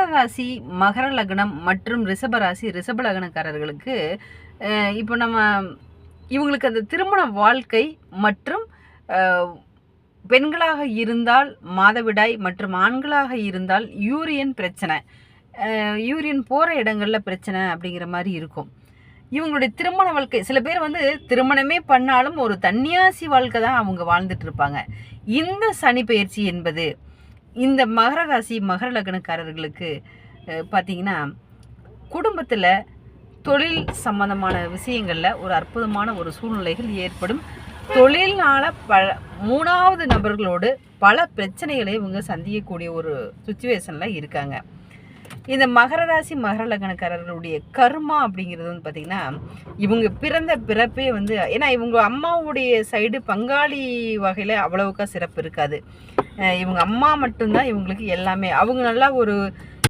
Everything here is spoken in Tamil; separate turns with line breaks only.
ராசி, மகர லக்னம் மற்றும் ரிஷப ராசி, ரிஷப லக்னக்காரர்களுக்கு இப்போ இவங்களுக்கு அந்த திருமண வாழ்க்கை மற்றும் பெண்களாக இருந்தால் மாதவிடாய் மற்றும் ஆண்களாக இருந்தால் யூரியன் பிரச்சனை, யூரியன் போகிற இடங்களில் பிரச்சனை அப்படிங்கிற மாதிரி இருக்கும். இவங்களுடைய திருமண வாழ்க்கை சில பேர் திருமணமே பண்ணாலும் ஒரு தன்னியாசி வாழ்க்கை தான் அவங்க வாழ்ந்துட்டு இருப்பாங்க. இந்த சனி பயிற்சி என்பது இந்த மகர ராசி மகர லக்னக்காரர்களுக்கு பார்த்தீங்கன்னா குடும்பத்தில் தொழில் சம்பந்தமான விஷயங்களில் ஒரு அற்புதமான ஒரு சூழ்நிலைகள் ஏற்படும். தொழில்னால மூணாவது நபர்களோடு பல பிரச்சனைகளை இவங்க சந்திக்கக்கூடிய ஒரு சுச்சுவேஷனில் இருக்காங்க. இந்த மகர ராசி மகர லக்னக்காரர்களுடைய கர்மா அப்படிங்கிறது பார்த்திங்கன்னா இவங்க பிறந்த பிறப்பே ஏன்னா இவங்க அம்மாவுடைய சைடு பங்காளி வகையில் அவ்வளவுக்கா சிறப்பு இருக்காது. இவங்க அம்மா மட்டும்தான் இவங்களுக்கு எல்லாமே. அவங்க நல்லா ஒரு